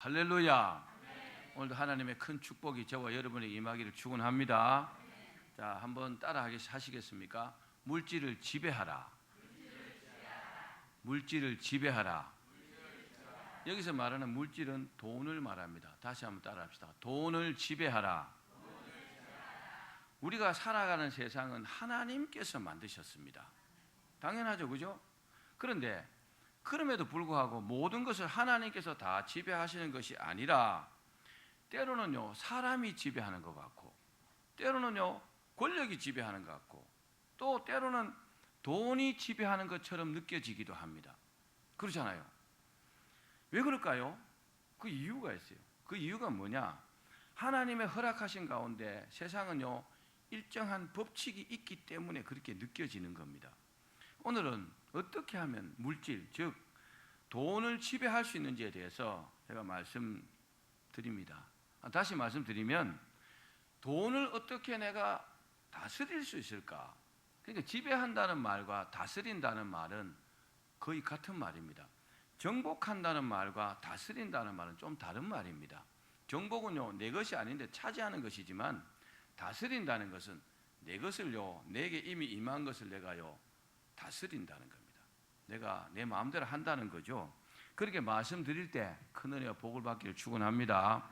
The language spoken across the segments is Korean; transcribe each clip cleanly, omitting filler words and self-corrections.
할렐루야. 오늘도 하나님의 큰 축복이 저와 여러분에 임하기를 축원합니다. 자, 한번 따라 하시겠습니까? 물질을 지배하라. 물질을 지배하라. 여기서 말하는 물질은 돈을 말합니다. 다시 한번 따라 합시다. 돈을 지배하라. 우리가 살아가는 세상은 하나님께서 만드셨습니다. 당연하죠, 그죠? 그런데 그럼에도 불구하고 모든 것을 하나님께서 다 지배하시는 것이 아니라 때로는요 사람이 지배하는 것 같고, 때로는요 권력이 지배하는 것 같고, 또 때로는 돈이 지배하는 것처럼 느껴지기도 합니다. 그렇잖아요. 왜 그럴까요? 그 이유가 있어요. 그 이유가 뭐냐? 하나님의 허락하신 가운데 세상은요 일정한 법칙이 있기 때문에 그렇게 느껴지는 겁니다. 오늘은 어떻게 하면 물질, 즉 돈을 지배할 수 있는지에 대해서 제가 말씀드립니다. 다시 말씀드리면 돈을 어떻게 내가 다스릴 수 있을까? 그러니까 지배한다는 말과 다스린다는 말은 거의 같은 말입니다. 정복한다는 말과 다스린다는 말은 좀 다른 말입니다. 정복은요 내 것이 아닌데 차지하는 것이지만, 다스린다는 것은 내 것을요 내게 이미 임한 것을 내가요 다스린다는 겁니다. 내가 내 마음대로 한다는 거죠. 그렇게 말씀드릴 때 큰 은혜와 복을 받기를 축원합니다.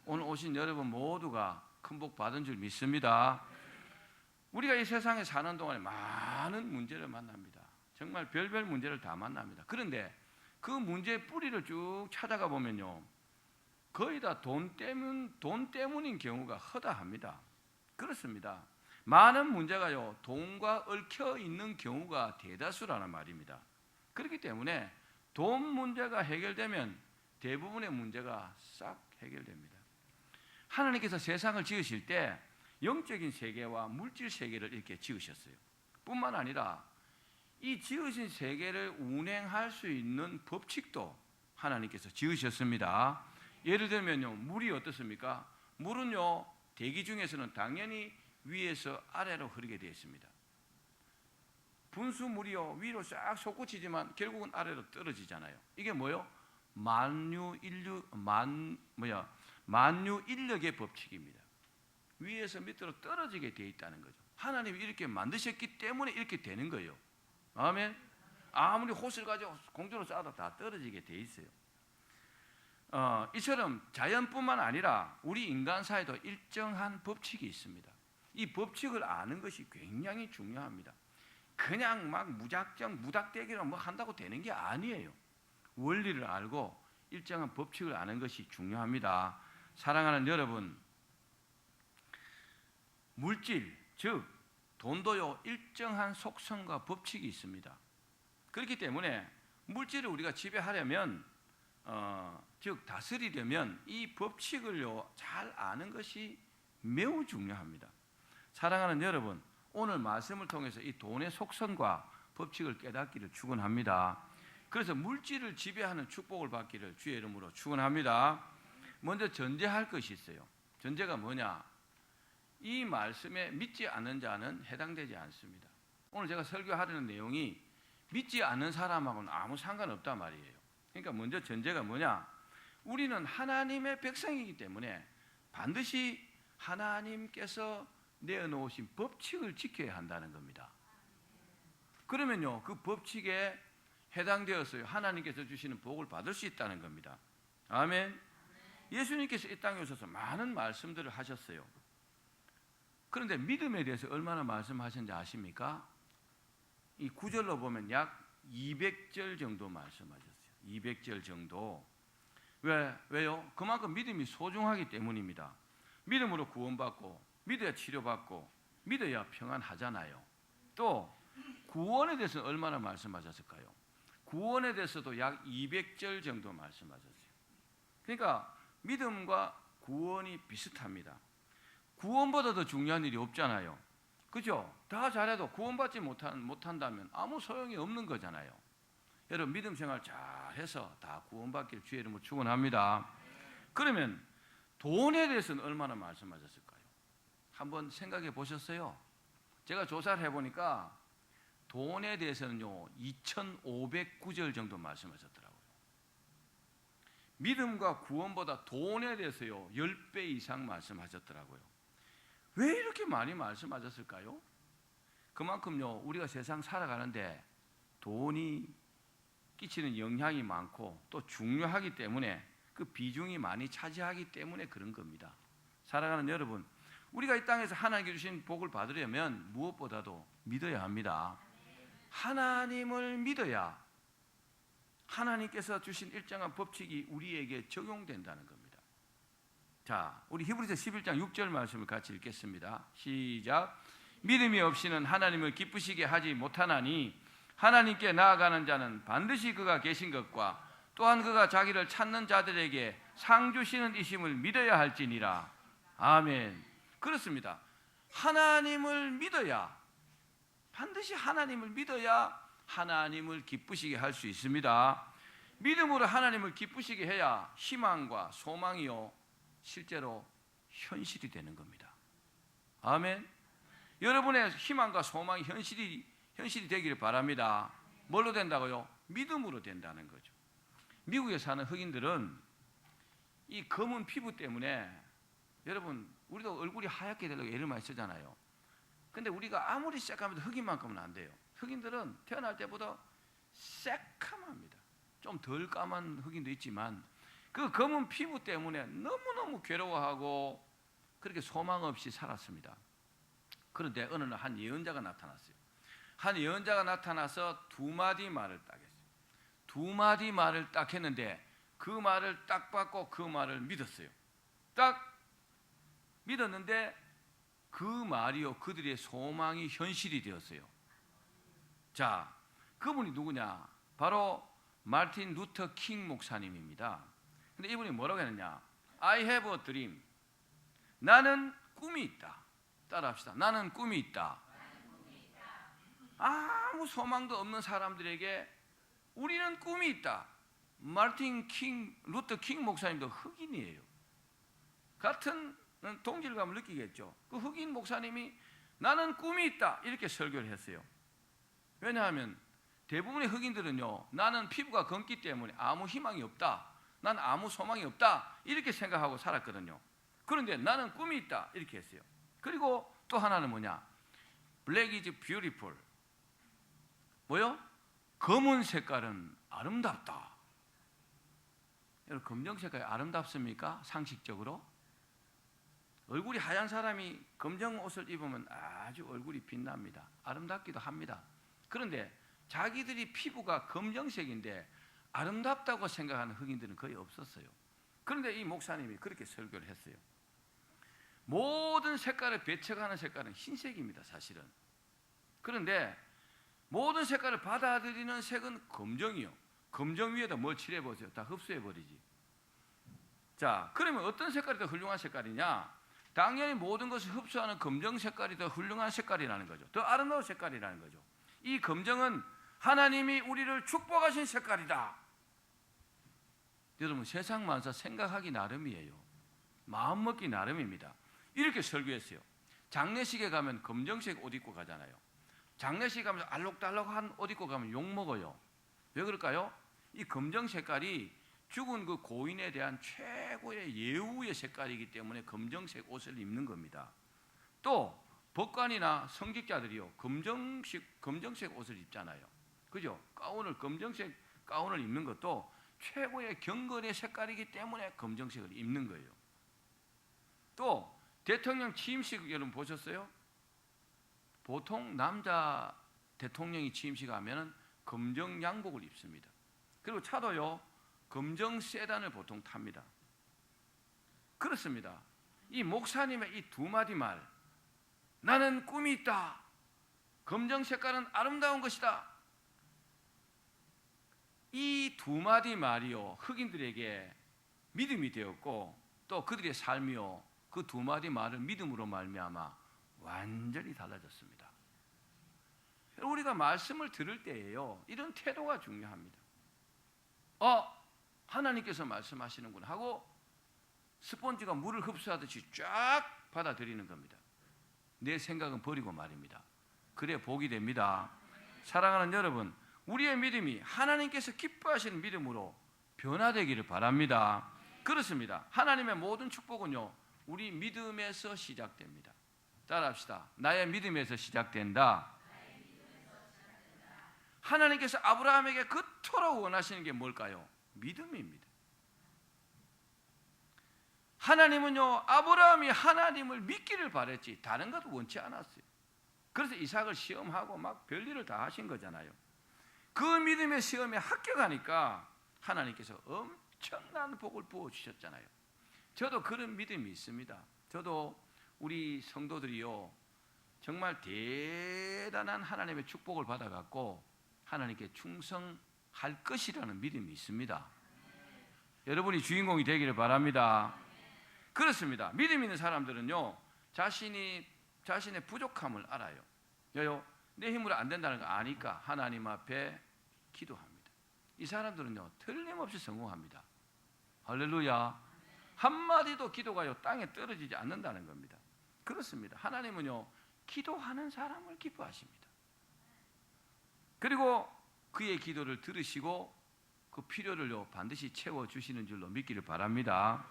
오늘 오신 여러분 모두가 큰 복 받은 줄 믿습니다. 우리가 이 세상에 사는 동안에 많은 문제를 만납니다. 정말 별별 문제를 다 만납니다. 그런데 그 문제의 뿌리를 쭉 찾아가 보면요 거의 다 돈 때문인 경우가 허다합니다. 그렇습니다. 많은 문제가요 돈과 얽혀 있는 경우가 대다수라는 말입니다. 그렇기 때문에 돈 문제가 해결되면 대부분의 문제가 싹 해결됩니다. 하나님께서 세상을 지으실 때 영적인 세계와 물질 세계를 이렇게 지으셨어요. 뿐만 아니라 이 지으신 세계를 운행할 수 있는 법칙도 하나님께서 지으셨습니다. 예를 들면요 물이 어떻습니까? 물은요 대기 중에서는 당연히 위에서 아래로 흐르게 되어 있습니다. 분수물이요 위로 싹 솟구치지만 결국은 아래로 떨어지잖아요. 이게 뭐요? 만유인력의 법칙입니다. 위에서 밑으로 떨어지게 되어 있다는 거죠. 하나님이 이렇게 만드셨기 때문에 이렇게 되는 거예요. 아멘. 아무리 호스를 가지고 공중으로 쏴도 다 떨어지게 되어 있어요. 이처럼 자연뿐만 아니라 우리 인간 사회도 일정한 법칙이 있습니다. 이 법칙을 아는 것이 굉장히 중요합니다. 그냥 막 무작정 무닥대기로 뭐 한다고 되는 게 아니에요. 원리를 알고 일정한 법칙을 아는 것이 중요합니다. 사랑하는 여러분, 물질, 즉 돈도요 일정한 속성과 법칙이 있습니다. 그렇기 때문에 물질을 우리가 지배하려면 즉 다스리려면 이 법칙을요 잘 아는 것이 매우 중요합니다. 사랑하는 여러분, 오늘 말씀을 통해서 이 돈의 속성과 법칙을 깨닫기를 축원합니다. 그래서 물질을 지배하는 축복을 받기를 주의 이름으로 축원합니다. 먼저 전제할 것이 있어요. 전제가 뭐냐? 이 말씀에 믿지 않는 자는 해당되지 않습니다. 오늘 제가 설교하려는 내용이 믿지 않는 사람하고는 아무 상관없단 말이에요. 그러니까 먼저 전제가 뭐냐? 우리는 하나님의 백성이기 때문에 반드시 하나님께서 내어놓으신 법칙을 지켜야 한다는 겁니다. 그러면요 그 법칙에 해당되어서요 하나님께서 주시는 복을 받을 수 있다는 겁니다. 아멘. 예수님께서 이 땅에 오셔서 많은 말씀들을 하셨어요. 그런데 믿음에 대해서 얼마나 말씀하셨는지 아십니까? 이 구절로 보면 약 200절 정도 말씀하셨어요. 200절 정도. 왜요? 그만큼 믿음이 소중하기 때문입니다. 믿음으로 구원받고 믿어야 치료받고 믿어야 평안하잖아요. 또 구원에 대해서는 얼마나 말씀하셨을까요? 구원에 대해서도 약 200절 정도 말씀하셨어요. 그러니까 믿음과 구원이 비슷합니다. 구원보다 더 중요한 일이 없잖아요. 그죠? 다 잘해도 구원받지 못한다면 아무 소용이 없는 거잖아요. 여러분 믿음 생활 잘해서 다 구원받기를 주의 이름으로 축원합니다. 그러면 돈에 대해서는 얼마나 말씀하셨을까요? 한번 생각해 보셨어요? 제가 조사를 해보니까 돈에 대해서는요 2509절 정도 말씀하셨더라고요. 믿음과 구원보다 돈에 대해서요 10배 이상 말씀하셨더라고요. 왜 이렇게 많이 말씀하셨을까요? 그만큼요 우리가 세상 살아가는데 돈이 끼치는 영향이 많고 또 중요하기 때문에 그 비중이 많이 차지하기 때문에 그런 겁니다. 살아가는 여러분, 우리가 이 땅에서 하나님께 주신 복을 받으려면 무엇보다도 믿어야 합니다. 하나님을 믿어야 하나님께서 주신 일정한 법칙이 우리에게 적용된다는 겁니다. 자, 우리 히브리서 11장 6절 말씀을 같이 읽겠습니다. 시작. 믿음이 없이는 하나님을 기쁘시게 하지 못하나니 하나님께 나아가는 자는 반드시 그가 계신 것과 또한 그가 자기를 찾는 자들에게 상 주시는 이심을 믿어야 할지니라. 아멘. 그렇습니다. 하나님을 믿어야, 반드시 하나님을 믿어야 하나님을 기쁘시게 할 수 있습니다. 믿음으로 하나님을 기쁘시게 해야 희망과 소망이요 실제로 현실이 되는 겁니다. 아멘. 여러분의 희망과 소망이 현실이 되기를 바랍니다. 뭘로 된다고요? 믿음으로 된다는 거죠. 미국에 사는 흑인들은 이 검은 피부 때문에, 여러분 우리도 얼굴이 하얗게 되려고 애를 많이 쓰잖아요. 근데 우리가 아무리 새까매도 흑인만큼은 안 돼요. 흑인들은 태어날 때보다 새까맣니다. 좀 덜 까만 흑인도 있지만 그 검은 피부 때문에 너무너무 괴로워하고 그렇게 소망 없이 살았습니다. 그런데 어느 날 한 예언자가 나타났어요. 한 예언자가 나타나서 두 마디 말을 딱 했어요. 두 마디 말을 딱 했는데 그 말을 딱 받고 그 말을 믿었어요. 딱 믿었는데 그 말이요 그들의 소망이 현실이 되었어요. 자, 그분이 누구냐? 바로 마틴 루터 킹 목사님입니다. 근데 이분이 뭐라고 했느냐? I have a dream. 나는 꿈이 있다. 따라합시다. 나는 꿈이 있다. 아무 소망도 없는 사람들에게 우리는 꿈이 있다. 마틴 루터 킹 목사님도 흑인이에요. 같은 동질감을 느끼겠죠. 그 흑인 목사님이 나는 꿈이 있다 이렇게 설교를 했어요. 왜냐하면 대부분의 흑인들은요 나는 피부가 검기 때문에 아무 희망이 없다, 난 아무 소망이 없다 이렇게 생각하고 살았거든요. 그런데 나는 꿈이 있다 이렇게 했어요. 그리고 또 하나는 뭐냐? Black is beautiful. 뭐요? 검은 색깔은 아름답다. 여러분 검정 색깔이 아름답습니까? 상식적으로? 얼굴이 하얀 사람이 검정 옷을 입으면 아주 얼굴이 빛납니다. 아름답기도 합니다. 그런데 자기들이 피부가 검정색인데 아름답다고 생각하는 흑인들은 거의 없었어요. 그런데 이 목사님이 그렇게 설교를 했어요. 모든 색깔을 배척하는 색깔은 흰색입니다, 사실은. 그런데 모든 색깔을 받아들이는 색은 검정이요. 검정 위에다 뭘 칠해보세요. 다 흡수해버리지. 자, 그러면 어떤 색깔이 더 훌륭한 색깔이냐? 당연히 모든 것을 흡수하는 검정 색깔이 더 훌륭한 색깔이라는 거죠. 더 아름다운 색깔이라는 거죠. 이 검정은 하나님이 우리를 축복하신 색깔이다. 여러분 세상 만사 생각하기 나름이에요. 마음먹기 나름입니다. 이렇게 설교했어요. 장례식에 가면 검정색 옷 입고 가잖아요. 장례식 가면 알록달록한 옷 입고 가면 욕먹어요. 왜 그럴까요? 이 검정 색깔이 죽은 그 고인에 대한 최고의 예우의 색깔이기 때문에 검정색 옷을 입는 겁니다. 또 법관이나 성직자들이요 검정색 옷을 입잖아요. 그죠? 검정색 가운을 입는 것도 최고의 경건의 색깔이기 때문에 검정색을 입는 거예요. 또 대통령 취임식 여러분 보셨어요? 보통 남자 대통령이 취임식하면 검정 양복을 입습니다. 그리고 차도요 검정 세단을 보통 탑니다. 그렇습니다. 이 목사님의 이 두 마디 말, 나는 꿈이 있다, 검정 색깔은 아름다운 것이다, 이 두 마디 말이요 흑인들에게 믿음이 되었고 또 그들의 삶이요 그 두 마디 말을 믿음으로 말미암아 완전히 달라졌습니다. 우리가 말씀을 들을 때에요 이런 태도가 중요합니다. 하나님께서 말씀하시는구나 하고 스펀지가 물을 흡수하듯이 쫙 받아들이는 겁니다. 내 생각은 버리고 말입니다. 그래 복이 됩니다. 사랑하는 여러분, 우리의 믿음이 하나님께서 기뻐하시는 믿음으로 변화되기를 바랍니다. 그렇습니다. 하나님의 모든 축복은요, 우리 믿음에서 시작됩니다. 따라합시다. 나의 믿음에서 시작된다. 하나님께서 아브라함에게 그토록 원하시는 게 뭘까요? 믿음입니다. 하나님은요, 아브라함이 하나님을 믿기를 바랬지 다른 것도 원치 않았어요. 그래서 이삭을 시험하고 막 별일을 다 하신 거잖아요. 그 믿음의 시험에 합격하니까 하나님께서 엄청난 복을 부어주셨잖아요. 저도 그런 믿음이 있습니다. 저도 우리 성도들이요, 정말 대단한 하나님의 축복을 받아갖고 하나님께 충성할 것이라는 믿음이 있습니다. 여러분이 주인공이 되기를 바랍니다. 그렇습니다. 믿음 있는 사람들은요, 자신의 부족함을 알아요. 내 힘으로 안 된다는 거 아니까 하나님 앞에 기도합니다. 이 사람들은요, 틀림없이 성공합니다. 할렐루야. 한마디도 기도가요, 땅에 떨어지지 않는다는 겁니다. 그렇습니다. 하나님은요, 기도하는 사람을 기뻐하십니다. 그리고 그의 기도를 들으시고 그 필요를요, 반드시 채워주시는 줄로 믿기를 바랍니다.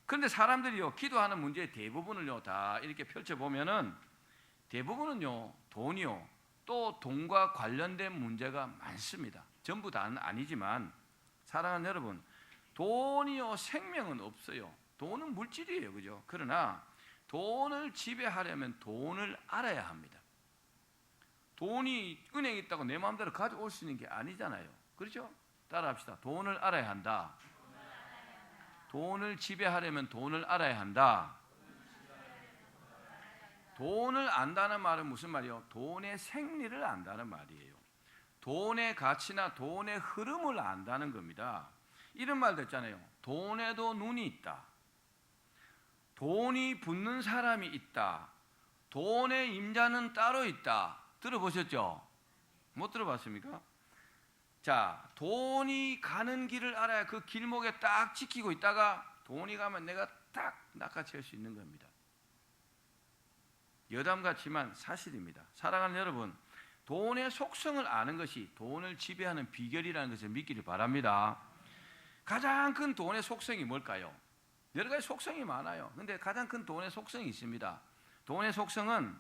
그런데 사람들이요, 기도하는 문제의 대부분을요, 다 이렇게 펼쳐보면은 대부분은요, 돈이요, 또 돈과 관련된 문제가 많습니다. 전부 다는 아니지만, 사랑하는 여러분, 돈이요, 생명은 없어요. 돈은 물질이에요, 그죠? 그러나 돈을 지배하려면 돈을 알아야 합니다. 돈이 은행에 있다고 내 마음대로 가져올 수 있는 게 아니잖아요. 그렇죠? 따라합시다. 돈을 알아야 한다. 돈을 지배하려면 돈을 알아야 한다. 돈을 안다는 말은 무슨 말이에요? 돈의 생리를 안다는 말이에요. 돈의 가치나 돈의 흐름을 안다는 겁니다. 이런 말도 있잖아요. 돈에도 눈이 있다. 돈이 붙는 사람이 있다. 돈의 임자는 따로 있다. 들어보셨죠? 못 들어봤습니까? 자, 돈이 가는 길을 알아야 그 길목에 딱 지키고 있다가 돈이 가면 내가 딱 낚아챌 수 있는 겁니다. 여담 같지만 사실입니다. 사랑하는 여러분, 돈의 속성을 아는 것이 돈을 지배하는 비결이라는 것을 믿기를 바랍니다. 가장 큰 돈의 속성이 뭘까요? 여러 가지 속성이 많아요. 근데 가장 큰 돈의 속성이 있습니다. 돈의 속성은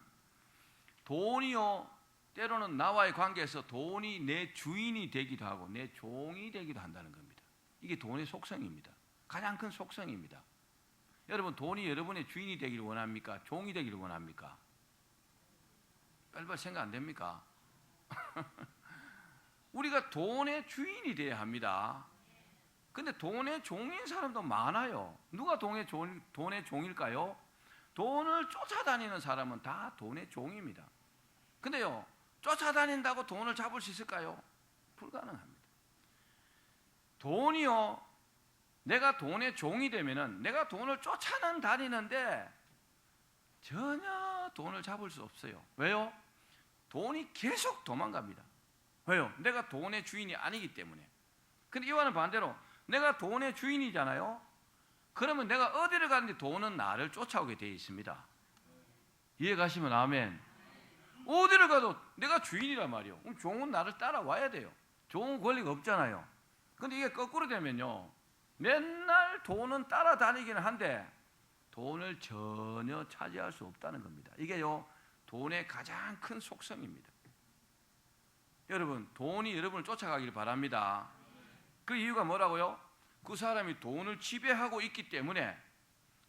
돈이요, 때로는 나와의 관계에서 돈이 내 주인이 되기도 하고 내 종이 되기도 한다는 겁니다. 이게 돈의 속성입니다. 가장 큰 속성입니다. 여러분, 돈이 여러분의 주인이 되기를 원합니까? 종이 되기를 원합니까? 빨리빨리 생각 안 됩니까? 우리가 돈의 주인이 되어야 합니다. 근데 돈의 종인 사람도 많아요. 누가 돈의 종일까요? 돈을 쫓아다니는 사람은 다 돈의 종입니다. 근데요, 쫓아다닌다고 돈을 잡을 수 있을까요? 불가능합니다. 돈이요, 내가 돈의 종이 되면은 내가 돈을 쫓아는 다니는데 전혀 돈을 잡을 수 없어요. 왜요? 돈이 계속 도망갑니다. 왜요? 내가 돈의 주인이 아니기 때문에. 근데 이와는 반대로 내가 돈의 주인이잖아요. 그러면 내가 어디를 가는지 돈은 나를 쫓아오게 되어 있습니다. 이해 가시면 아멘. 어디를 가도 내가 주인이란 말이에요. 그럼 종은 나를 따라와야 돼요. 종은 권리가 없잖아요. 근데 이게 거꾸로 되면요, 맨날 돈은 따라다니기는 한데 돈을 전혀 차지할 수 없다는 겁니다. 이게요, 돈의 가장 큰 속성입니다. 여러분, 돈이 여러분을 쫓아가기를 바랍니다. 그 이유가 뭐라고요? 그 사람이 돈을 지배하고 있기 때문에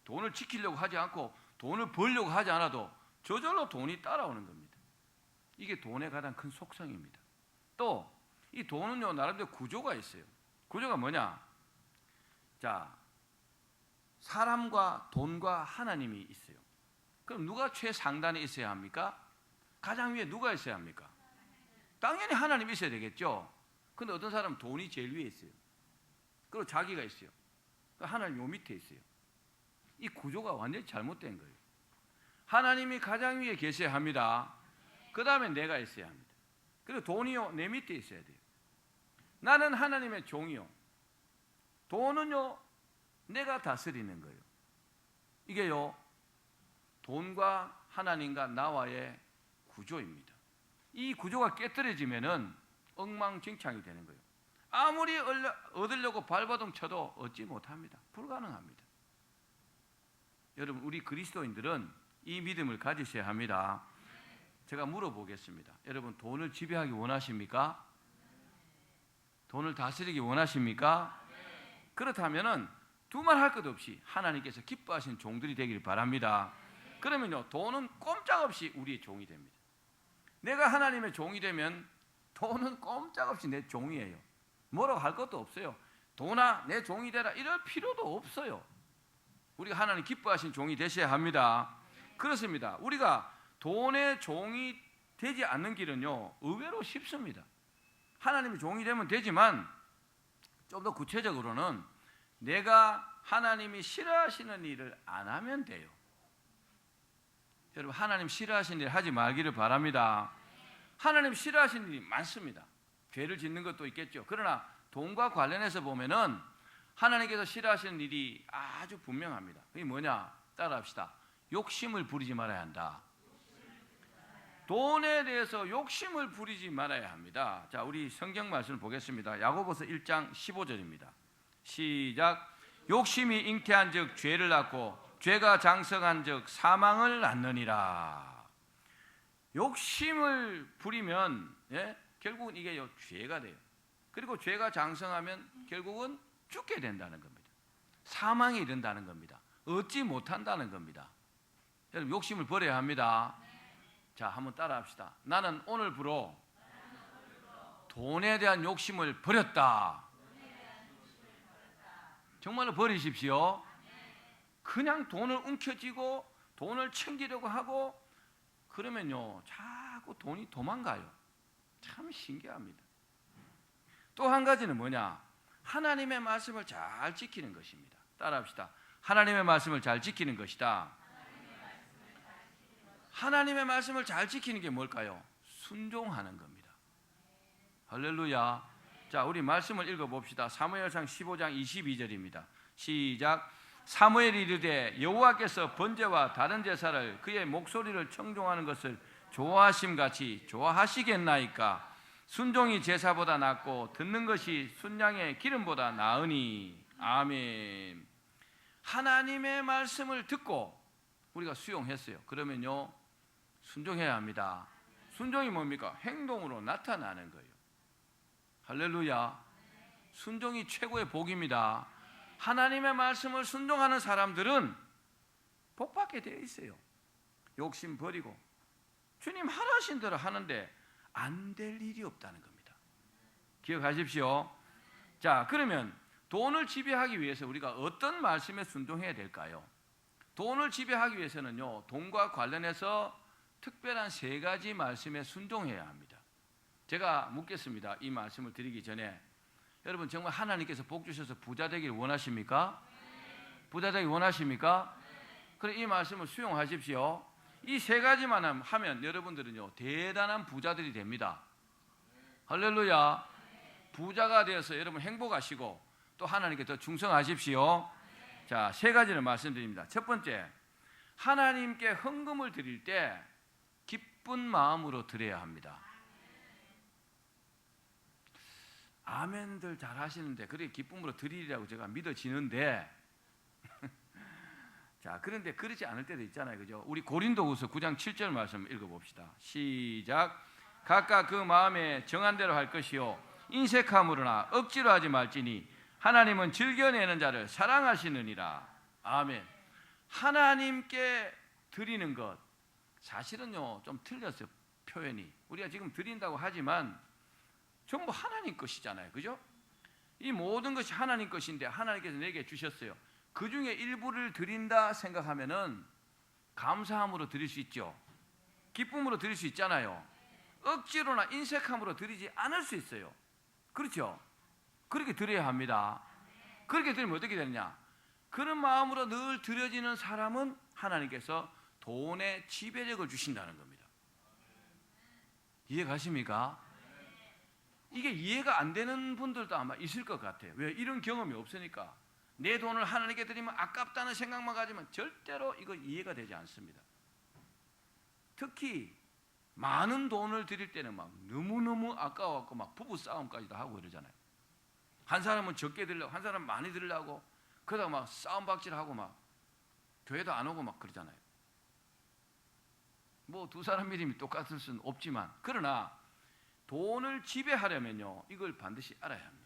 돈을 지키려고 하지 않고 돈을 벌려고 하지 않아도 저절로 돈이 따라오는 겁니다. 이게 돈의 가장 큰 속성입니다. 또 이 돈은요, 나름대로 구조가 있어요. 구조가 뭐냐? 자, 사람과 돈과 하나님이 있어요. 그럼 누가 최상단에 있어야 합니까? 가장 위에 누가 있어야 합니까? 당연히 하나님이 있어야 되겠죠. 근데 어떤 사람은 돈이 제일 위에 있어요. 그리고 자기가 있어요. 하나님 요 밑에 있어요. 이 구조가 완전히 잘못된 거예요. 하나님이 가장 위에 계셔야 합니다. 그 다음에 내가 있어야 합니다. 그리고 돈이요, 내 밑에 있어야 돼요. 나는 하나님의 종이요, 돈은요, 내가 다스리는 거예요. 이게요, 돈과 하나님과 나와의 구조입니다. 이 구조가 깨뜨려지면은 엉망진창이 되는 거예요. 아무리 얻으려고 발버둥 쳐도 얻지 못합니다. 불가능합니다. 여러분, 우리 그리스도인들은 이 믿음을 가지셔야 합니다. 제가 물어보겠습니다. 여러분, 돈을 지배하기 원하십니까? 돈을 다스리기 원하십니까? 그렇다면은 두말할 것 없이 하나님께서 기뻐하시는 종들이 되기를 바랍니다. 그러면요, 돈은 꼼짝없이 우리의 종이 됩니다. 내가 하나님의 종이 되면 돈은 꼼짝없이 내 종이에요. 뭐라고 할 것도 없어요. 돈아 내 종이 되라 이럴 필요도 없어요. 우리가 하나님 기뻐하신 종이 되셔야 합니다. 그렇습니다. 우리가 돈의 종이 되지 않는 길은요, 의외로 쉽습니다. 하나님의 종이 되면 되지만 좀 더 구체적으로는 내가 하나님이 싫어하시는 일을 안 하면 돼요. 여러분, 하나님 싫어하시는 일 하지 말기를 바랍니다. 하나님 싫어하시는 일이 많습니다. 죄를 짓는 것도 있겠죠. 그러나 돈과 관련해서 보면은 하나님께서 싫어하시는 일이 아주 분명합니다. 그게 뭐냐? 따라합시다. 욕심을 부리지 말아야 한다. 돈에 대해서 욕심을 부리지 말아야 합니다. 자, 우리 성경 말씀을 보겠습니다. 야고보서 1장 15절입니다. 시작. 욕심이 잉태한즉 죄를 낳고 죄가 장성한즉 사망을 낳느니라. 욕심을 부리면 결국은 이게 죄가 돼요. 그리고 죄가 장성하면 결국은 죽게 된다는 겁니다. 사망에 이른다는 겁니다. 얻지 못한다는 겁니다. 여러분, 욕심을 버려야 합니다. 자, 한번 따라합시다. 나는 오늘부로 돈에 대한 욕심을 버렸다. 정말로 버리십시오. 그냥 돈을 움켜쥐고 돈을 챙기려고 하고 그러면요, 자꾸 돈이 도망가요. 참 신기합니다. 또 한 가지는 뭐냐? 하나님의 말씀을 잘 지키는 것입니다. 따라합시다. 하나님의 말씀을 잘 지키는 것이다. 하나님의 말씀을 잘 지키는 게 뭘까요? 순종하는 겁니다. 할렐루야. 자, 우리 말씀을 읽어봅시다. 사무엘상 15장 22절입니다. 시작. 사무엘이 이르되 여호와께서 번제와 다른 제사를 그의 목소리를 청종하는 것을 좋아하심같이 좋아하시겠나이까. 순종이 제사보다 낫고 듣는 것이 순양의 기름보다 나으니. 아멘. 하나님의 말씀을 듣고 우리가 수용했어요. 그러면요, 순종해야 합니다. 순종이 뭡니까? 행동으로 나타나는 거예요. 할렐루야. 순종이 최고의 복입니다. 하나님의 말씀을 순종하는 사람들은 복받게 되어 있어요. 욕심 버리고 주님 하라신 대로 하는데 안 될 일이 없다는 겁니다. 기억하십시오. 자, 그러면 돈을 지배하기 위해서 우리가 어떤 말씀에 순종해야 될까요? 돈을 지배하기 위해서는요, 돈과 관련해서 특별한 세 가지 말씀에 순종해야 합니다. 제가 묻겠습니다. 이 말씀을 드리기 전에 여러분, 정말 하나님께서 복 주셔서 부자 되길 원하십니까? 부자 되길 원하십니까? 그래, 이 말씀을 수용하십시오. 이 세 가지만 하면 여러분들은요, 대단한 부자들이 됩니다. 할렐루야. 부자가 되어서 여러분 행복하시고 또 하나님께 더 충성하십시오. 자, 세 가지를 말씀드립니다. 첫 번째, 하나님께 헌금을 드릴 때 기쁜 마음으로 드려야 합니다. 아멘들 잘 하시는데 그렇게 기쁨으로 드리라고 제가 믿어지는데 자, 그런데 그렇지 않을 때도 있잖아요. 그죠? 우리 고린도후서 9장 7절 말씀 읽어봅시다. 시작. 각각 그 마음에 정한 대로 할 것이요 인색함으로나 억지로 하지 말지니 하나님은 즐겨내는 자를 사랑하시느니라. 아멘. 하나님께 드리는 것, 사실은요 좀 틀렸어요. 표현이. 우리가 지금 드린다고 하지만 전부 하나님 것이잖아요. 그죠? 이 모든 것이 하나님 것인데 하나님께서 내게 주셨어요. 그 중에 일부를 드린다 생각하면은 감사함으로 드릴 수 있죠. 기쁨으로 드릴 수 있잖아요. 억지로나 인색함으로 드리지 않을 수 있어요. 그렇죠? 그렇게 드려야 합니다. 그렇게 드리면 어떻게 되느냐? 그런 마음으로 늘 드려지는 사람은 하나님께서 돈의 지배력을 주신다는 겁니다. 이해 가십니까? 이게 이해가 안 되는 분들도 아마 있을 것 같아요. 왜? 이런 경험이 없으니까. 내 돈을 하나님께 드리면 아깝다는 생각만 가지면 절대로 이거 이해가 되지 않습니다. 특히 많은 돈을 드릴 때는 막 너무너무 아까워갖고 막 부부 싸움까지도 하고 이러잖아요. 한 사람은 적게 드리려고, 한 사람은 많이 드리려고, 그러다가 막 싸움박질하고 막 교회도 안 오고 막 그러잖아요. 뭐 두 사람 믿음이 똑같을 수는 없지만, 그러나 돈을 지배하려면요, 이걸 반드시 알아야 합니다.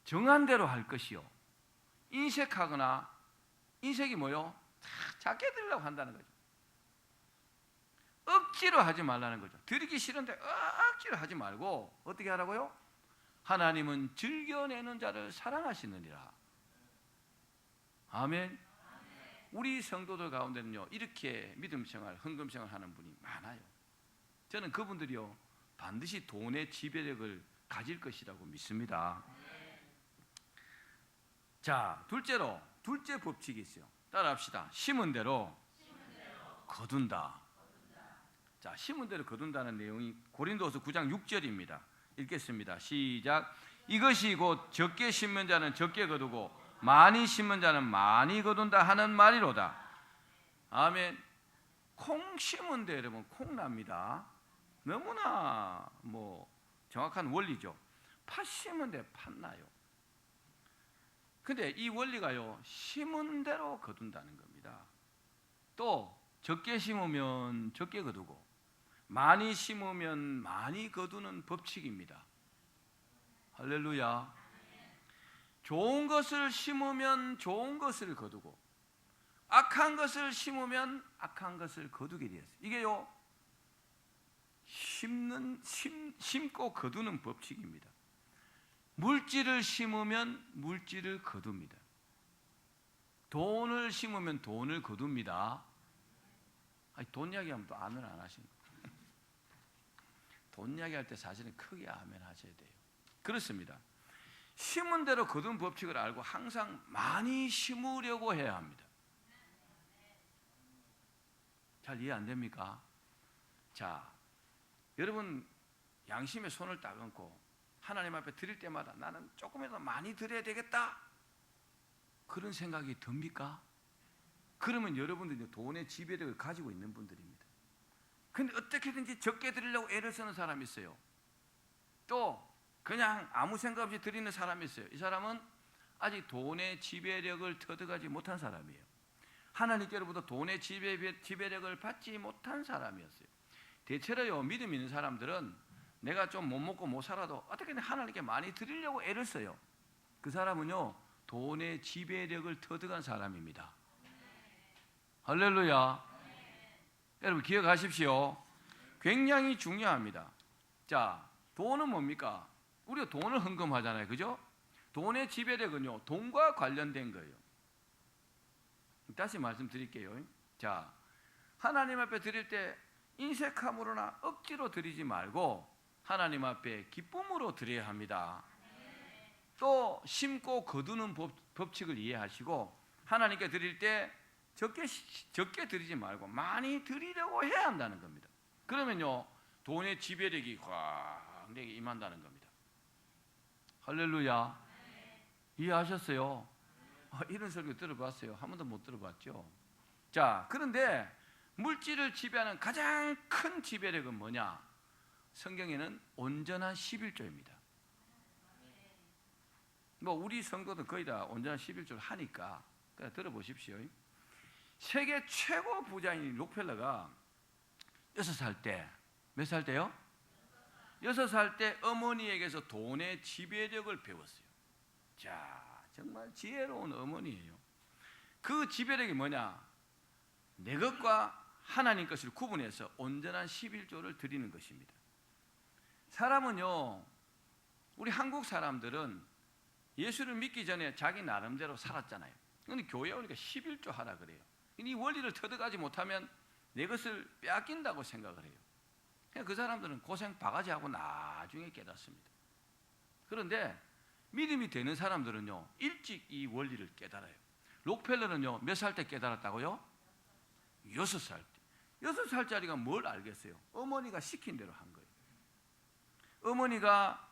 정한 대로 할 것이요, 인색하거나, 인색이 뭐요? 작게 드리려고 한다는 거죠. 억지로 하지 말라는 거죠. 드리기 싫은데 억지로 하지 말고 어떻게 하라고요? 하나님은 즐겨내는 자를 사랑하시느니라. 아멘. 우리 성도들 가운데는요, 이렇게 믿음 생활, 헌금 생활 하는 분이 많아요. 저는 그분들이요, 반드시 돈의 지배력을 가질 것이라고 믿습니다. 자, 둘째 법칙이 있어요. 따라합시다. 심은 대로 거둔다. 자, 심은 대로 거둔다는 내용이 고린도서 9장 6절입니다. 읽겠습니다. 시작. 이것이 곧 적게 심는 자는 적게 거두고 많이 심은 자는 많이 거둔다 하는 말이로다. 아멘. 콩 심은 데 여러분 콩 납니다. 너무나 정확한 원리죠. 팥 심은 데 팥 나요. 근데 이 원리가요, 심은 대로 거둔다는 겁니다. 또 적게 심으면 적게 거두고 많이 심으면 많이 거두는 법칙입니다. 할렐루야. 좋은 것을 심으면 좋은 것을 거두고 악한 것을 심으면 악한 것을 거두게 되었어요. 이게요, 심고 거두는 법칙입니다. 물질을 심으면 물질을 거둡니다. 돈을 심으면 돈을 거둡니다. 아니, 돈 이야기하면 또 아멘 안 하시는 거예요. 돈 이야기할 때 사실은 크게 아멘 하셔야 돼요. 그렇습니다. 심은 대로 거둔 법칙을 알고 항상 많이 심으려고 해야 합니다. 잘 이해 안 됩니까? 자, 여러분 양심에 손을 딱 얹고 하나님 앞에 드릴 때마다 나는 조금이라도 많이 드려야 되겠다, 그런 생각이 듭니까? 그러면 여러분들이 돈의 지배력을 가지고 있는 분들입니다. 근데 어떻게든지 적게 드리려고 애를 쓰는 사람이 있어요. 또 그냥 아무 생각 없이 드리는 사람이 있어요. 이 사람은 아직 돈의 지배력을 터득하지 못한 사람이에요. 하나님께로부터 돈의 지배력을 받지 못한 사람이었어요. 대체로요, 믿음 있는 사람들은 내가 좀 못 먹고 못 살아도 어떻게든 하나님께 많이 드리려고 애를 써요. 그 사람은요, 돈의 지배력을 터득한 사람입니다. 할렐루야. 여러분 기억하십시오. 굉장히 중요합니다. 자, 돈은 뭡니까? 우리가 돈을 헌금하잖아요, 그죠? 돈의 지배력은요, 돈과 관련된 거예요. 다시 말씀드릴게요. 자, 하나님 앞에 드릴 때 인색함으로나 억지로 드리지 말고 하나님 앞에 기쁨으로 드려야 합니다. 또 심고 거두는 법칙을 이해하시고 하나님께 드릴 때 적게 드리지 말고 많이 드리려고 해야 한다는 겁니다. 그러면요, 돈의 지배력이 확 내게 임한다는 겁니다. 할렐루야. 이해하셨어요? 이런 설교 들어봤어요? 한 번도 못 들어봤죠? 자, 그런데 물질을 지배하는 가장 큰 지배력은 뭐냐? 성경에는 온전한 11조입니다. 우리 성도들 거의 다 온전한 11조를 하니까 그냥 들어보십시오. 세계 최고 부자인 록펠러가 6살 때, 몇 살 때요? 6살 때 어머니에게서 돈의 지배력을 배웠어요. 자, 정말 지혜로운 어머니예요. 그 지배력이 뭐냐? 내 것과 하나님 것을 구분해서 온전한 11조를 드리는 것입니다. 사람은요, 우리 한국 사람들은 예수를 믿기 전에 자기 나름대로 살았잖아요. 그런데 교회 오니까 11조 하라 그래요. 이 원리를 터득하지 못하면 내 것을 빼앗긴다고 생각을 해요. 그러니까 그 사람들은 고생 바가지하고 나중에 깨닫습니다. 그런데 믿음이 되는 사람들은요, 일찍 이 원리를 깨달아요. 록펠러는요, 몇 살 때 깨달았다고요? 6살 때. 6살짜리가 뭘 알겠어요? 어머니가 시킨 대로 한 거예요. 어머니가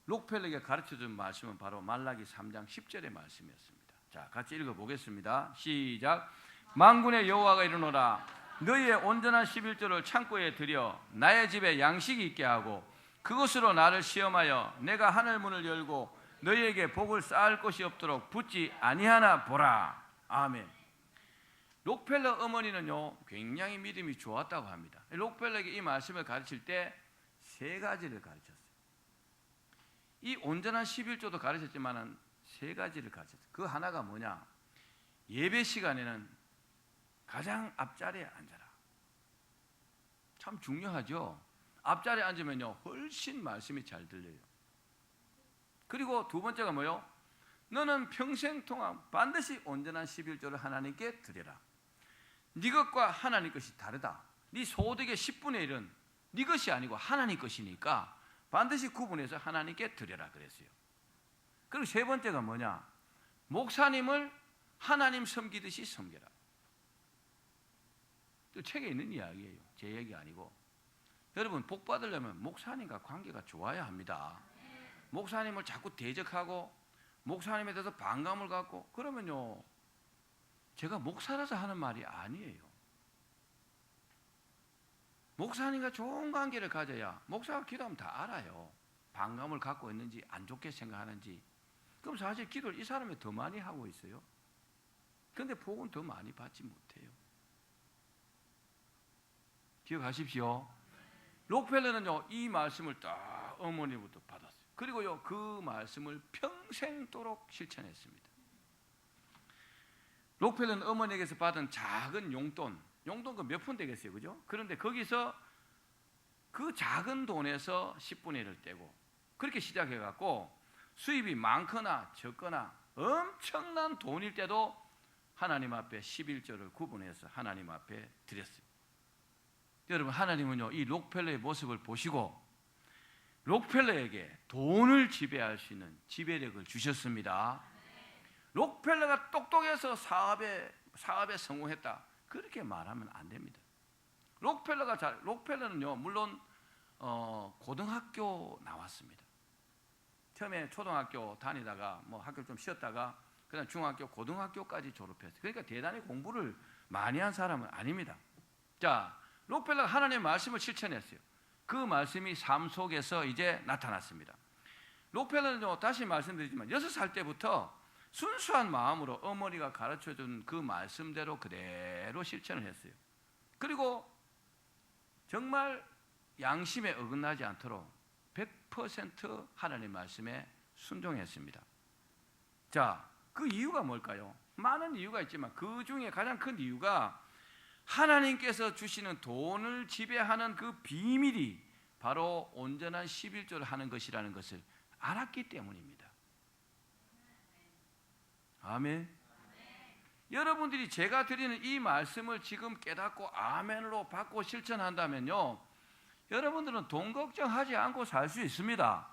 록펠러에게 가르쳐준 말씀은 바로 말라기 3장 10절의 말씀이었습니다. 자, 같이 읽어보겠습니다. 시작. 만군의 여호와가 이르노라, 너희의 온전한 11조를 창고에 들여 나의 집에 양식이 있게 하고 그것으로 나를 시험하여 내가 하늘 문을 열고 너희에게 복을 쌓을 곳이 없도록 붙지 아니하나 보라. 아멘. 록펠러 어머니는요 굉장히 믿음이 좋았다고 합니다. 록펠러에게 이 말씀을 가르칠 때 세 가지를 가르쳤어요. 이 온전한 11조도 가르쳤지만 세 가지를 가르쳤어요. 그 하나가 뭐냐? 예배 시간에는 가장 앞자리에 앉아라. 참 중요하죠. 앞자리에 앉으면요 훨씬 말씀이 잘 들려요. 그리고 두 번째가 뭐요? 너는 평생 동안 반드시 온전한 11조를 하나님께 드려라. 네 것과 하나님 것이 다르다. 네 소득의 10분의 1은 네 것이 아니고 하나님 것이니까 반드시 구분해서 하나님께 드려라 그랬어요. 그리고 세 번째가 뭐냐? 목사님을 하나님 섬기듯이 섬겨라. 또 책에 있는 이야기예요. 제 얘기 아니고. 여러분 복 받으려면 목사님과 관계가 좋아야 합니다. 목사님을 자꾸 대적하고 목사님에 대해서 반감을 갖고 그러면요 제가 목사라서 하는 말이 아니에요. 목사님과 좋은 관계를 가져야 목사가 기도하면 다 알아요. 반감을 갖고 있는지 안 좋게 생각하는지. 그럼 사실 기도를 이 사람이 더 많이 하고 있어요. 그런데 복은 더 많이 받지 못해요. 기억하십시오. 록펠러는요 이 말씀을 딱 어머니부터 받았어요. 그리고요 그 말씀을 평생도록 실천했습니다. 록펠러는 어머니에게서 받은 작은 용돈 그 몇 푼 되겠어요, 그죠? 그런데 거기서 그 작은 돈에서 10분의 1을 떼고 그렇게 시작해갖고 수입이 많거나 적거나 엄청난 돈일 때도 하나님 앞에 11조를 구분해서 하나님 앞에 드렸어요. 여러분 하나님은요 이 록펠러의 모습을 보시고 록펠러에게 돈을 지배할 수 있는 지배력을 주셨습니다. 록펠러가 똑똑해서 사업에 성공했다 그렇게 말하면 안 됩니다. 록펠러는요 물론 고등학교 나왔습니다. 처음에 초등학교 다니다가 뭐 학교 좀 쉬었다가 그다음 중학교 고등학교까지 졸업했어요. 그러니까 대단히 공부를 많이 한 사람은 아닙니다. 자, 록펠러가 하나님의 말씀을 실천했어요. 그 말씀이 삶 속에서 이제 나타났습니다. 록펠러는요 다시 말씀드리지만 6살 때부터 순수한 마음으로 어머니가 가르쳐준 그 말씀대로 그대로 실천을 했어요. 그리고 정말 양심에 어긋나지 않도록 100% 하나님 말씀에 순종했습니다. 자, 그 이유가 뭘까요? 많은 이유가 있지만 그 중에 가장 큰 이유가 하나님께서 주시는 돈을 지배하는 그 비밀이 바로 온전한 11조를 하는 것이라는 것을 알았기 때문입니다. 아멘. 여러분들이 제가 드리는 이 말씀을 지금 깨닫고 아멘으로 받고 실천한다면요 여러분들은 돈 걱정하지 않고 살 수 있습니다.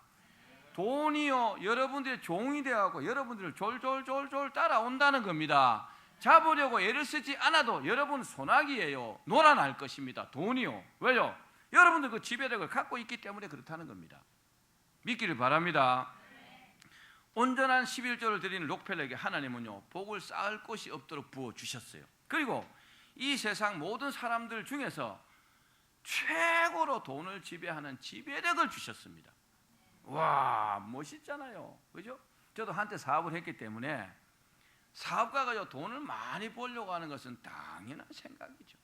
돈이요 여러분들의 종이 되어가고 여러분들을 졸졸졸졸 따라온다는 겁니다. 잡으려고 애를 쓰지 않아도 여러분 소나기예요. 놀아날 것입니다. 돈이요. 왜요? 여러분들 그 지배력을 갖고 있기 때문에 그렇다는 겁니다. 믿기를 바랍니다. 온전한 11조를 드리는 록펠러에게 하나님은요 복을 쌓을 곳이 없도록 부어주셨어요. 그리고 이 세상 모든 사람들 중에서 최고로 돈을 지배하는 지배력을 주셨습니다. 와 멋있잖아요, 그죠? 저도 한때 사업을 했기 때문에 사업가가 돈을 많이 벌려고 하는 것은 당연한 생각이죠.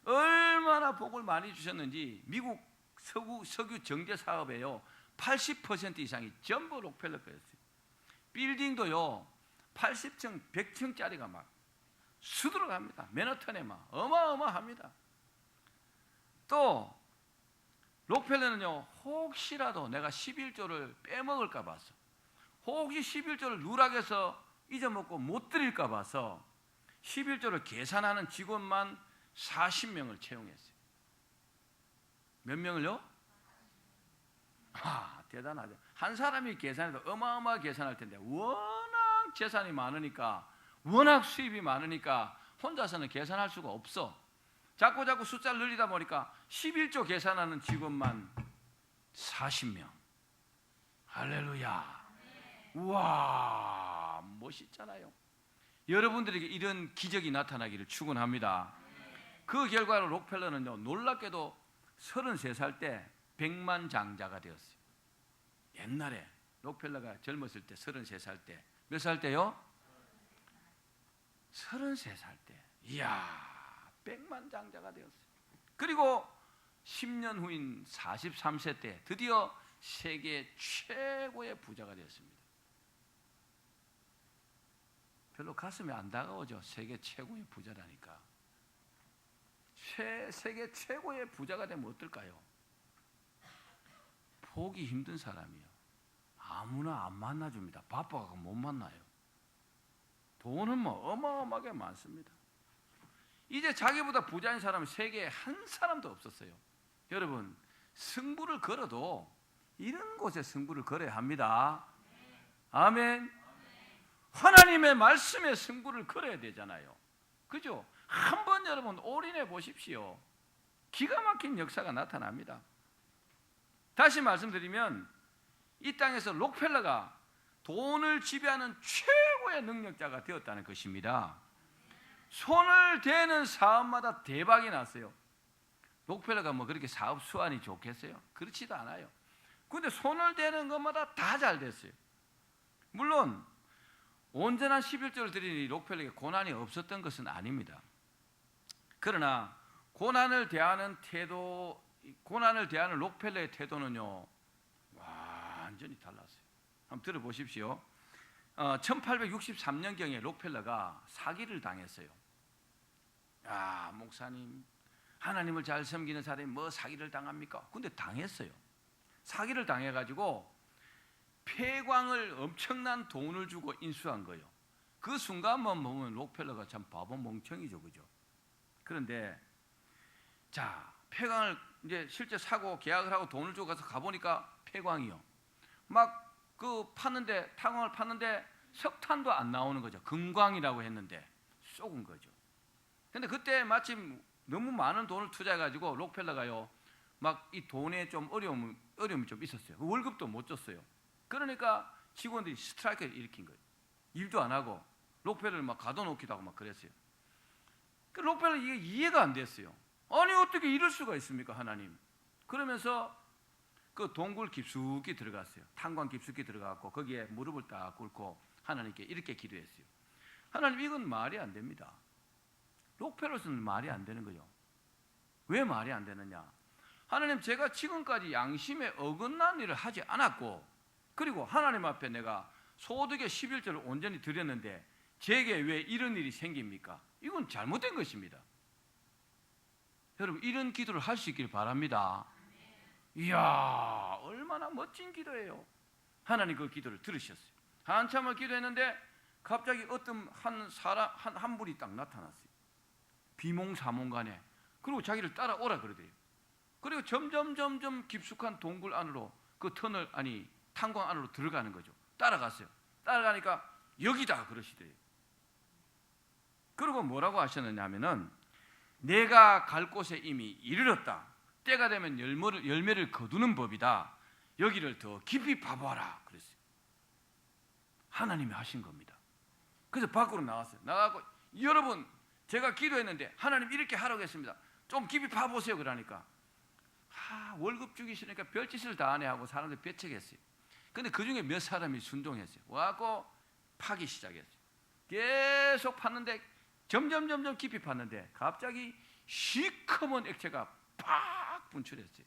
얼마나 복을 많이 주셨는지 미국 석유 정제 사업에요 80% 이상이 전부 록펠러 거였어요. 빌딩도요 80층, 100층짜리가 막 수두룩합니다. 맨하탄에 막 어마어마합니다. 또 록펠러는요 혹시라도 내가 11조를 빼먹을까 봐서 혹시 11조를 누락해서 잊어먹고 못 드릴까 봐서 11조를 계산하는 직원만 40명을 채용했어요. 몇 명을요? 대단하죠. 한 사람이 계산해도 어마어마하게 계산할 텐데 워낙 재산이 많으니까 워낙 수입이 많으니까 혼자서는 계산할 수가 없어. 자꾸 숫자를 늘리다 보니까 11조 계산하는 직원만 40명. 할렐루야. 우와 멋있잖아요. 여러분들에게 이런 기적이 나타나기를 축원합니다. 그 결과로 록펠러는요 놀랍게도 33살 때 백만장자가 되었어요. 옛날에 록펠러가 젊었을 때 33살 때 몇 살 때요? 33살 때. 이야, 백만장자가 되었어요. 그리고 10년 후인 43세 때 드디어 세계 최고의 부자가 되었습니다. 별로 가슴에 안 다가오죠. 세계 최고의 부자라니까. 세계 최고의 부자가 되면 어떨까요? 보기 힘든 사람이요. 아무나 안 만나줍니다. 바빠서 못 만나요. 돈은 뭐 어마어마하게 많습니다. 이제 자기보다 부자인 사람은 세계에 한 사람도 없었어요. 여러분, 승부를 걸어도 이런 곳에 승부를 걸어야 합니다. 아멘. 하나님의 말씀에 승부를 걸어야 되잖아요. 그죠? 한번 여러분 올인해 보십시오. 기가 막힌 역사가 나타납니다. 다시 말씀드리면 이 땅에서 록펠러가 돈을 지배하는 최고의 능력자가 되었다는 것입니다. 손을 대는 사업마다 대박이 났어요. 록펠러가 뭐 그렇게 사업 수완이 좋겠어요? 그렇지도 않아요. 그런데 손을 대는 것마다 다 잘 됐어요. 물론 온전한 11조를 드리니 록펠러에게 고난이 없었던 것은 아닙니다. 그러나 고난을 대하는 록펠러의 태도는요, 완전히 달랐어요. 한번 들어보십시오. 1863년경에 록펠러가 사기를 당했어요. 야, 목사님, 하나님을 잘 섬기는 사람이 뭐 사기를 당합니까? 근데 당했어요. 사기를 당해가지고 폐광을 엄청난 돈을 주고 인수한 거예요. 그 순간만 보면 록펠러가 참 바보 멍청이죠, 그죠? 그런데 자, 폐광을 이제 실제 사고 계약을 하고 돈을 주고 가서 가보니까 폐광이요. 막 그 팠는데, 탄광을 팠는데 석탄도 안 나오는 거죠. 금광이라고 했는데 쏘은 거죠. 근데 그때 마침 너무 많은 돈을 투자해가지고 록펠러가요, 막 이 돈에 좀 어려움이 좀 있었어요. 월급도 못 줬어요. 그러니까 직원들이 스트라이크를 일으킨 거예요. 일도 안 하고 록펠러를 막 가둬놓기도 하고 막 그랬어요. 그 록펠러 이게 이해가 안 됐어요. 아니 어떻게 이럴 수가 있습니까, 하나님? 그러면서 그 동굴 깊숙이 들어갔어요. 탄광 깊숙이 들어가고 거기에 무릎을 딱 꿇고 하나님께 이렇게 기도했어요. 하나님, 이건 말이 안 됩니다. 록펠러는 말이 안 되는 거예요. 왜 말이 안 되느냐? 하나님, 제가 지금까지 양심에 어긋난 일을 하지 않았고, 그리고 하나님 앞에 내가 소득의 11조를 온전히 드렸는데 제게 왜 이런 일이 생깁니까? 이건 잘못된 것입니다. 여러분, 이런 기도를 할 수 있길 바랍니다. 이야, 얼마나 멋진 기도예요. 하나님 그 기도를 들으셨어요. 한참을 기도했는데 갑자기 어떤 한 분이 딱 나타났어요. 비몽사몽간에. 그리고 자기를 따라오라 그러대요. 그리고 점점 깊숙한 동굴 안으로, 그 터널, 탄광 안으로 들어가는 거죠. 따라갔어요. 따라가니까 여기다 그러시대요. 그리고 뭐라고 하셨느냐 하면은, 내가 갈 곳에 이미 이르렀다. 때가 되면 열매를 거두는 법이다. 여기를 더 깊이 봐봐라 그랬어요. 하나님이 하신 겁니다. 그래서 밖으로 나왔어요. 나가고, 여러분, 제가 기도했는데 하나님 이렇게 하라고 했습니다. 좀 깊이 봐보세요. 그러니까 월급 주기 싫으니까 별짓을 다 하네 하고 사람들 배척했어요. 근데 그 중에 몇 사람이 순종했어요. 와갖고 파기 시작했어요. 계속 팠는데 점점 깊이 팠는데 갑자기 시커먼 액체가 팍 분출했어요.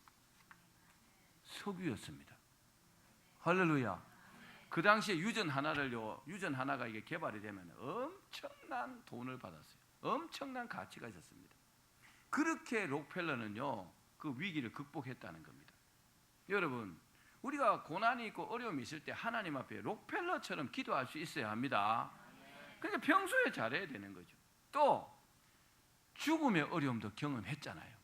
석유였습니다. 할렐루야. 그 당시에 유전 하나가 이게 개발이 되면 엄청난 돈을 받았어요. 엄청난 가치가 있었습니다. 그렇게 록펠러는요, 그 위기를 극복했다는 겁니다. 여러분, 우리가 고난이 있고 어려움이 있을 때 하나님 앞에 록펠러처럼 기도할 수 있어야 합니다. 그러니까 평소에 잘해야 되는 거죠. 또 죽음의 어려움도 경험했잖아요.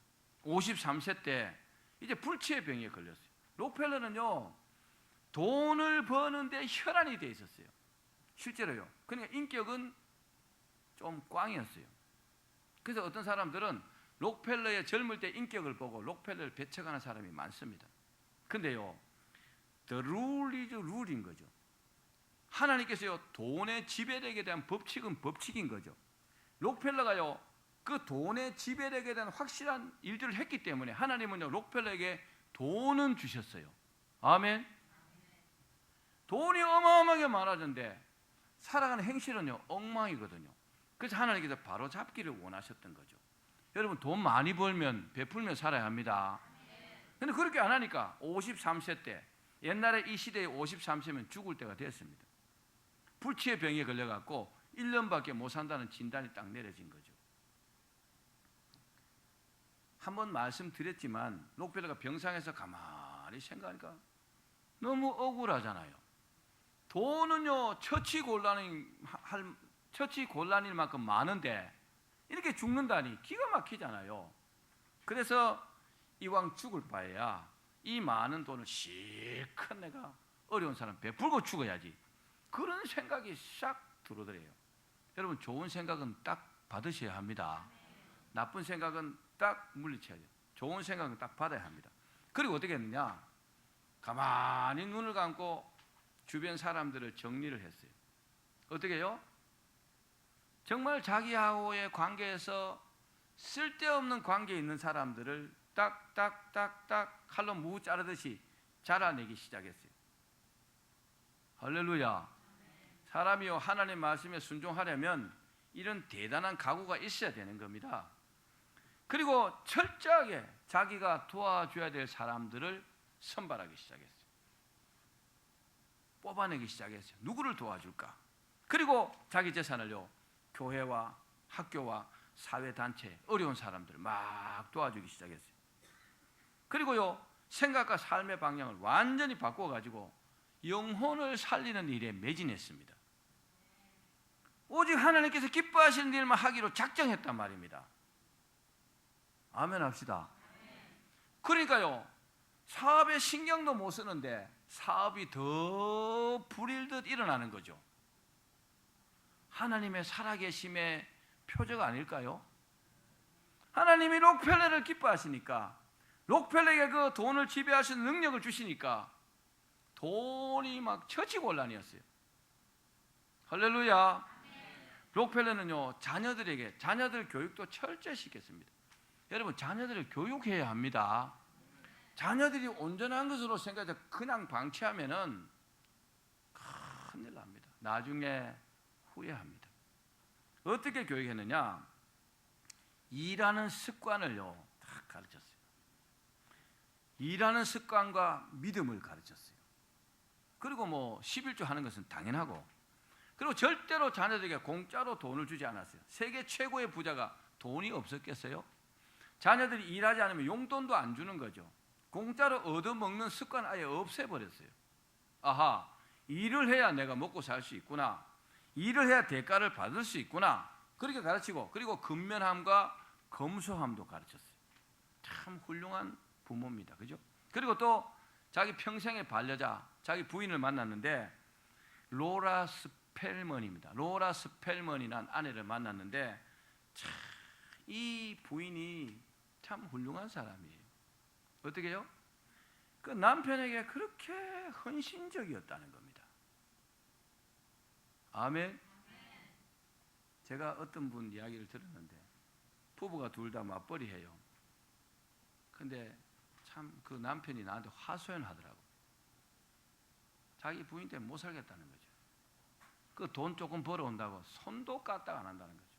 53세 때 이제 불치의 병에 걸렸어요. 록펠러는요, 돈을 버는데 혈안이 돼 있었어요. 실제로요. 그러니까 인격은 좀 꽝이었어요. 그래서 어떤 사람들은 록펠러의 젊을 때 인격을 보고 록펠러를 배척하는 사람이 많습니다. 근데요, the rule is rule인 거죠. 하나님께서요, 돈의 지배력에 대한 법칙은 법칙인 거죠. 록펠러가요, 그 돈의 지배력에 대한 확실한 일들을 했기 때문에 하나님은요 록펠러에게 돈은 주셨어요. 아멘. 돈이 어마어마하게 많아졌는데 살아가는 행실은요 엉망이거든요. 그래서 하나님께서 바로 잡기를 원하셨던 거죠. 여러분 돈 많이 벌면 베풀면 살아야 합니다. 근데 그렇게 안 하니까 53세 때, 옛날에 이 시대에 53세면 죽을 때가 됐습니다. 불치의 병에 걸려갖고 1년밖에 못 산다는 진단이 딱 내려진 거죠. 한번 말씀드렸지만 록펠러가 병상에서 가만히 생각하니까 너무 억울하잖아요. 돈은요 처치곤란일 만큼 많은데 이렇게 죽는다니 기가 막히잖아요. 그래서 이왕 죽을 바에야 이 많은 돈을 실컷 내가 어려운 사람 베풀고 죽어야지, 그런 생각이 싹 들어오더래요. 여러분 좋은 생각은 딱 받으셔야 합니다. 나쁜 생각은 딱 물리쳐야 돼요. 좋은 생각은 딱 받아야 합니다. 그리고 어떻게 했느냐, 가만히 눈을 감고 주변 사람들을 정리를 했어요. 어떻게 해요? 정말 자기하고의 관계에서 쓸데없는 관계에 있는 사람들을 딱딱딱딱 칼로 무 자르듯이 잘라내기 시작했어요. 할렐루야. 사람이요 하나님 말씀에 순종하려면 이런 대단한 각오가 있어야 되는 겁니다. 그리고 철저하게 자기가 도와줘야 될 사람들을 선발하기 시작했어요. 뽑아내기 시작했어요. 누구를 도와줄까? 그리고 자기 재산을요 교회와 학교와 사회단체, 어려운 사람들을 막 도와주기 시작했어요. 그리고요 생각과 삶의 방향을 완전히 바꿔가지고 영혼을 살리는 일에 매진했습니다. 오직 하나님께서 기뻐하시는 일만 하기로 작정했단 말입니다. 아멘 합시다. 그러니까요 사업에 신경도 못 쓰는데 사업이 더 불일듯 일어나는 거죠. 하나님의 살아계심의 표적 아닐까요? 하나님이 록펠러를 기뻐하시니까, 록펠러에게 그 돈을 지배하시는 능력을 주시니까 돈이 막 처치곤란이었어요. 할렐루야. 록펠러는요 자녀들 교육도 철저히 시켰습니다. 여러분 자녀들을 교육해야 합니다. 자녀들이 온전한 것으로 생각해서 그냥 방치하면은 큰일 납니다. 나중에 후회합니다. 어떻게 교육했느냐? 일하는 습관을요 다 가르쳤어요. 일하는 습관과 믿음을 가르쳤어요. 그리고 뭐 11조 하는 것은 당연하고, 그리고 절대로 자녀들에게 공짜로 돈을 주지 않았어요. 세계 최고의 부자가 돈이 없었겠어요? 자녀들이 일하지 않으면 용돈도 안 주는 거죠. 공짜로 얻어먹는 습관 아예 없애버렸어요. 아하, 일을 해야 내가 먹고 살 수 있구나, 일을 해야 대가를 받을 수 있구나, 그렇게 가르치고, 그리고 근면함과 검소함도 가르쳤어요. 참 훌륭한 부모입니다. 그죠? 그리고 또 자기 평생의 반려자, 자기 부인을 만났는데 로라 스펠먼입니다. 로라 스펠먼이라는 아내를 만났는데 참 이 부인이 참 훌륭한 사람이에요. 어떻게 해요? 그 남편에게 그렇게 헌신적이었다는 겁니다. 아멘. 제가 어떤 분 이야기를 들었는데 부부가 둘 다 맞벌이해요. 근데 참 그 남편이 나한테 하소연하더라고. 자기 부인 때문에 못 살겠다는 거죠. 그 돈 조금 벌어온다고 손도 까딱 안 한다는 거죠.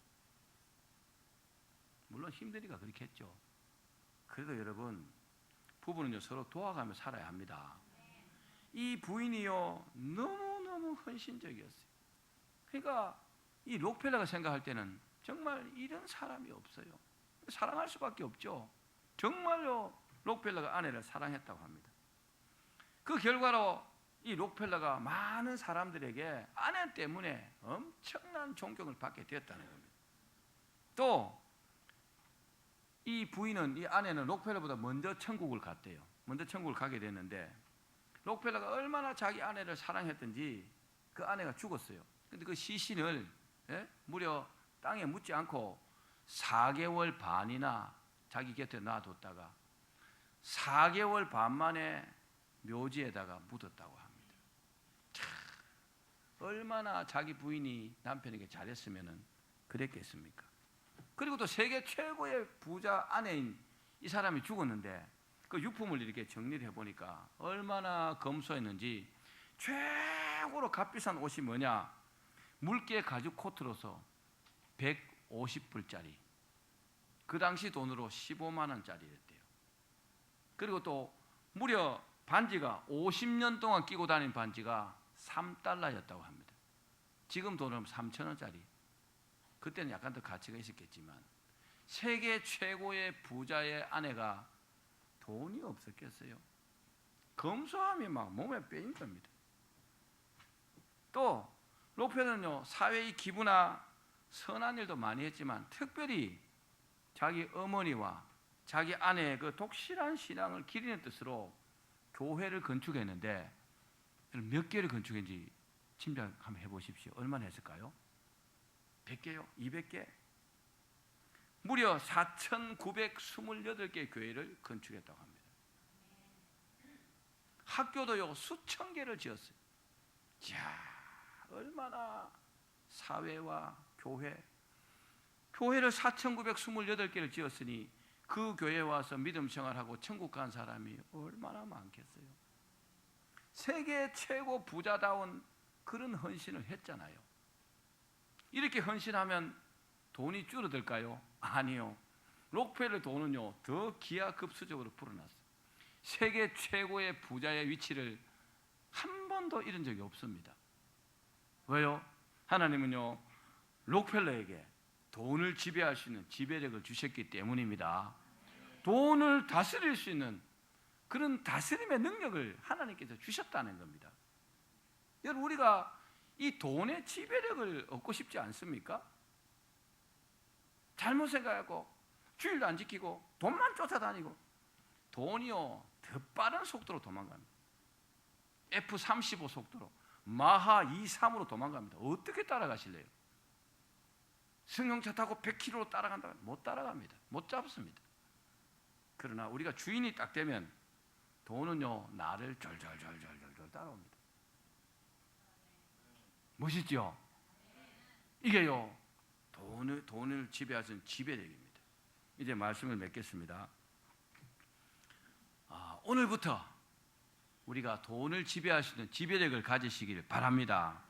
물론 힘드니까 그렇게 했죠. 그래도 여러분 부부는요 서로 도와가며 살아야 합니다. 이 부인이요 너무너무 헌신적이었어요. 그러니까 이 록펠러가 생각할 때는 정말 이런 사람이 없어요. 사랑할 수밖에 없죠. 정말로 록펠러가 아내를 사랑했다고 합니다. 그 결과로 이 록펠러가 많은 사람들에게 아내 때문에 엄청난 존경을 받게 되었다는 겁니다. 또 이 부인은, 이 아내는 록펠러보다 먼저 천국을 갔대요. 먼저 천국을 가게 됐는데 록펠러가 얼마나 자기 아내를 사랑했던지 그 아내가 죽었어요. 근데 그 시신을 무려 땅에 묻지 않고 4개월 반이나 자기 곁에 놔뒀다가 4개월 반 만에 묘지에다가 묻었다고 합니다. 참, 얼마나 자기 부인이 남편에게 잘했으면 그랬겠습니까? 그리고 또 세계 최고의 부자 아내인 이 사람이 죽었는데 그 유품을 이렇게 정리를 해보니까 얼마나 검소했는지 최고로 값비싼 옷이 뭐냐? 물개 가죽 코트로서 150불짜리, 그 당시 돈으로 15만 원짜리였대요. 그리고 또 무려 반지가 50년 동안 끼고 다닌 반지가 3달러였다고 합니다. 지금 돈으로 3천 원짜리. 그때는 약간 더 가치가 있었겠지만 세계 최고의 부자의 아내가 돈이 없었겠어요? 검소함이 막 몸에 빼인 겁니다. 또 록펠러는요, 사회의 기부나 선한 일도 많이 했지만 특별히 자기 어머니와 자기 아내의 그 독실한 신앙을 기리는 뜻으로 교회를 건축했는데 몇 개를 건축했는지 짐작 한번 해보십시오. 얼마나 했을까요? 100개요? 200개? 무려 4,928개 교회를 건축했다고 합니다. 학교도요, 수천 개를 지었어요. 이야, 얼마나 사회와 교회를 4,928개를 지었으니 그 교회에 와서 믿음 생활하고 천국 간 사람이 얼마나 많겠어요. 세계 최고 부자다운 그런 헌신을 했잖아요. 이렇게 헌신하면 돈이 줄어들까요? 아니요. 록펠러 돈은요, 더 기하급수적으로 불어났어요. 세계 최고의 부자의 위치를 한 번도 잃은 적이 없습니다. 왜요? 하나님은요, 록펠러에게 돈을 지배할 수 있는 지배력을 주셨기 때문입니다. 돈을 다스릴 수 있는 그런 다스림의 능력을 하나님께서 주셨다는 겁니다. 여러분, 우리가 이 돈의 지배력을 얻고 싶지 않습니까? 잘못 생각하고 주일도 안 지키고 돈만 쫓아다니고 돈이요, 더 빠른 속도로 도망갑니다. F-35 속도로 마하 2.3으로 도망갑니다. 어떻게 따라가실래요? 승용차 타고 100km로 따라간다? 못 따라갑니다. 못 잡습니다. 그러나 우리가 주인이 딱 되면 돈은요, 나를 졸졸졸졸졸 따라옵니다. 멋있죠? 이게요, 돈을 지배하는 지배력입니다. 이제 말씀을 맺겠습니다. 오늘부터 우리가 돈을 지배할 수 있는 지배력을 가지시기를 바랍니다.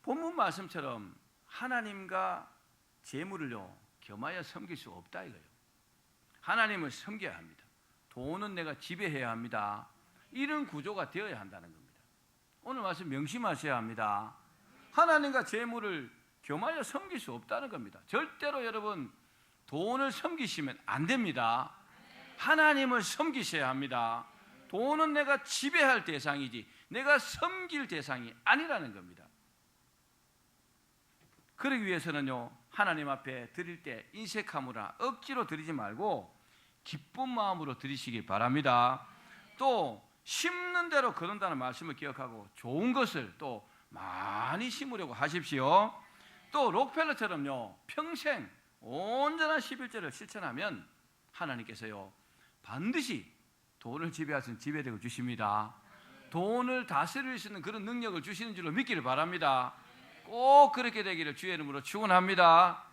본문 말씀처럼 하나님과 재물을요, 겸하여 섬길 수 없다 이거예요. 하나님을 섬겨야 합니다. 돈은 내가 지배해야 합니다. 이런 구조가 되어야 한다는 겁니다. 오늘 말씀 명심하셔야 합니다. 하나님과 재물을 겸하여 섬길 수 없다는 겁니다. 절대로 여러분 돈을 섬기시면 안 됩니다. 하나님을 섬기셔야 합니다. 돈은 내가 지배할 대상이지 내가 섬길 대상이 아니라는 겁니다. 그러기 위해서는요, 하나님 앞에 드릴 때 인색함으로 억지로 드리지 말고 기쁜 마음으로 드리시기 바랍니다. 또 심는 대로 거둔다는 말씀을 기억하고 좋은 것을 또 많이 심으려고 하십시오. 또 록펠러처럼요, 평생 온전한 11절을 실천하면 하나님께서요, 반드시 돈을 지배하시는 지배력을 주십니다. 돈을 다스릴 수 있는 그런 능력을 주시는 줄로 믿기를 바랍니다. 꼭 그렇게 되기를 주의 이름으로 축원합니다.